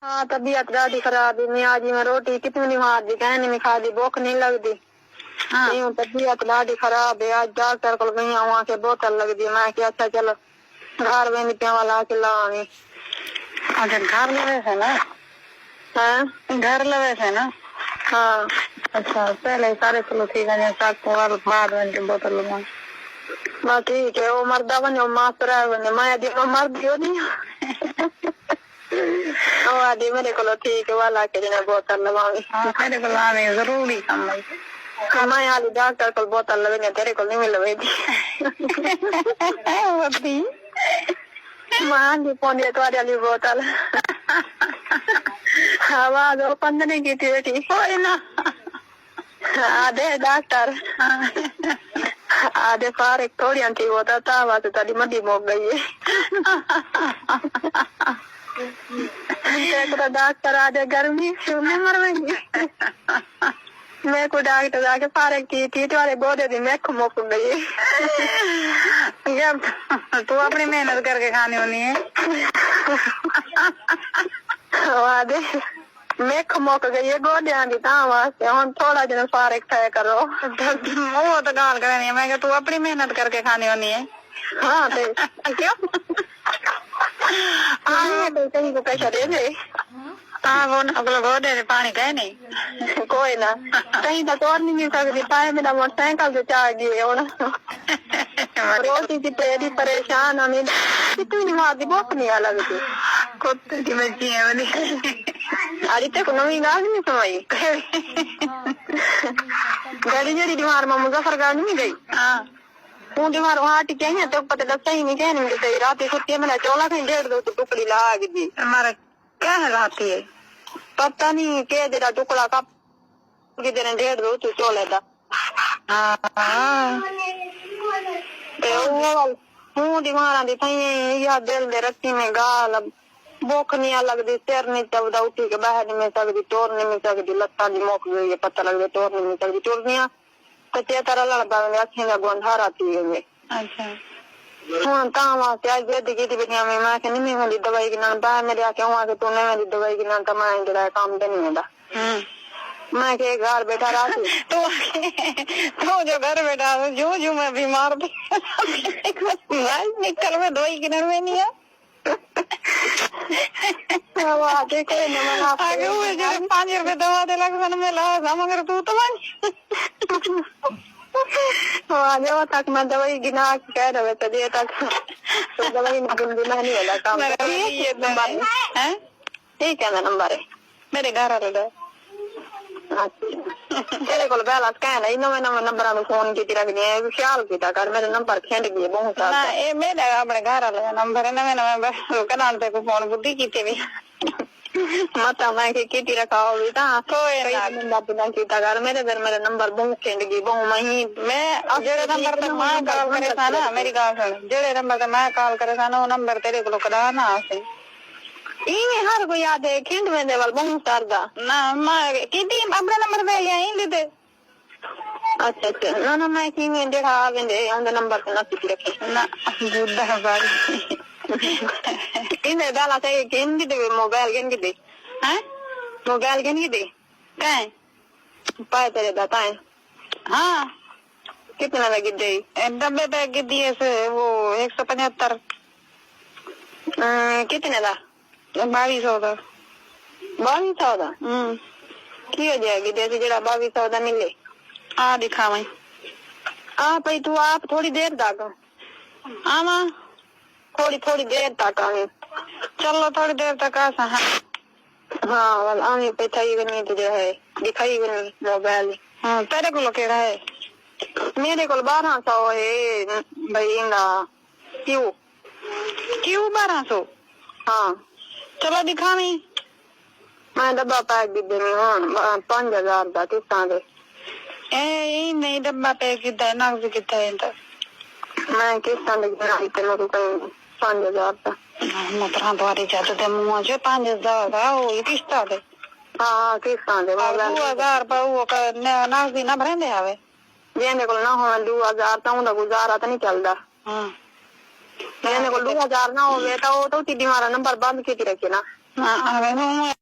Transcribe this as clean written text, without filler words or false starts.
हाँ तबीयत ज्यादा खराब है। मैं आज मैं रोटी कितनी नहीं मार दी, कहने में खा दी, भूख नहीं लगती। हाँ तबीयत ज्यादा खराब है। आज डॉक्टर को गई वहाँ के बोतल लग दी। मैं क्या अच्छा चलो घर में मिट्टियाँ वाला के लाऊंगी। अच्छा घर लगे थे ना? हाँ घर लगे थे ना? हाँ अच्छा पहले सारे चलो ठीक है, बाद में बोतल लगा। बस ठीक है। वो मर्दा बने मास्टर है बने मैं दिन मर्द क्यों नहीं आदि मेरे को ठीक है वाला के दिन बोतल लगाऊंगी। हाँ मेरे को लाने जरूरी काम है। मैं आज डॉक्टर को बोतल लगने तेरे को नहीं मिलवेगी मां पौने तो वाली बोतल आवाज ओपन नहीं की थी बेटी कोई ना आधे डॉक्टर आधे फार एक थोड़ी आंटी होता था आवाज ताली मड्डी मोक गई है डॉक्टर आधे गर्मी सुनने मर गई मैं को डॉक्टर आके फार की थी वाले गोदे दी मैं मुक गई तू अपनी मेहनत करके खानी होनी है आधे मैं मुक गई है गोदे आंदी वास्ते हम थोड़ा दिन फार तय करो वो तो गाल करनी है। मैं तू अपनी मेहनत करके खानी होनी है। हाँ तो क्यों तो कहीं को पैसा दे दे गोदे पानी कहे नहीं कोई ना कहीं तो और नहीं मिल सकती पाए मेरा मोटरसाइकिल से चाह गई रोटी की तेरी परेशान हमें कितनी मारती बहुत नहीं लगती कुत्ते की बच्ची है वाली अरे तक नवी गाल नहीं समाई गाड़ी जड़ी दीवार में मुजफ्फरगढ़ नहीं गई। हाँ तू दीवार वहाँ टिके है तो पता लगता ही नहीं कहने में सही रात छुट्टी मैंने 14 घंटे 1.5 तो टुकड़ी लाग दी हमारा क्या हालात है पता नहीं के तेरा टुकड़ा का किधर 1.5 तो चोले था। हूँ दीवार दी थी या दिल दे रखी में गाल भूख नहीं लगती सिर नहीं चबदा उठी के बाहर नहीं मिल सकती टोर नहीं मिल सकती लत्ता दी मुक गई है पता लग टोर नहीं मिल सकती टोरनिया तो चेतारा लड़ता अखी में गोंधारा थी गई। अच्छा हाँ वहाँ से आज बेदी की बेटिया में मैं नहीं मेरी दवाई की नाम बाहर मेरे आके वहाँ के तूने मेरी दवाई की नाम तमाम जरा काम देने होता मैं के घर बैठा रहा तो जो घर बैठा जो मैं बीमार निकल में दवाई गिनर में नहीं है आगे कोई न आगे हुए जो 5 रुपए दवा दे लग मैंने मिला मगर तू तो आगे वो तक मैं दवाई गिना कह रहे थे दे तक तो दवाई नहीं होला काम ठीक है नंबर है मेरे घर वाले तेरे को बैलेंस कहना इन नवे नंबर में फोन की रखनी है ख्याल किया कर मेरे नंबर खेंड गए बहुत ना ये मेरे अपने घर वाले नंबर है नवे नवे कनाल पे को फोन बुद्धि की भी मत मैं के किटी रखाओ भी ता कोई नंबर बिना कीता कर मेरे नंबर बहुत खेंड गई बहुत मही मैं जेड़े नंबर पे मैं कॉल करे था ना मेरी गाल सुन जेड़े नंबर पे मैं कॉल करे था ना वो नंबर तेरे को कदा ना आसे इने हर को याद है खेंड में देवल बहुत सरदा ना मैं किटी अपना नंबर पे यहीं दे अच्छा ना मैं की में देखा आवेंदे उन नंबर पे ना किटी रखे ना बुद्धा बारी इने डाला से गेन की दे मोबाइल गेन की दे हैं मोबाइल गेन की दे कहीं पाए तेरे दाता है। हाँ कितना लगी दे डब्बे पे दिए से वो 175 कितने दा 2200 का 2200 दा की हो जाएगी जैसे जरा 2200 दा मिले आ दिखावे आप तू आप थोड़ी देर तक आमा थोड़ी देर तक आवे चलो थोड़ी देर तक आ हाँ आवे पे थई गनी तो जो है दिखाई गनी मोबाइल हाँ तेरे को केड़ा है मेरे को 1200 है भाई इंदा क्यों 1200 हाँ चलो दिखावी मैं डब्बा पैक दी देनी हूँ 5000 का किस्तां दे ए नहीं डब्बा पैक कितना है नगद कितना है तो मैं किस्तां दे बनाई ते मेरे को 5000 का मतलब तुम्हारी चाहते थे मुझे 5000 का वो ये किस्ता दे हाँ किस्तां दे 2000 पर वो नगद ना भरेंदे आवे जेने को ना हो 2000 तो उनका गुजारा तो नहीं चलता हाँ जेने को 2000 ना हो तो टीडी मारा नंबर बंद की रखे ना ਹਾਂ,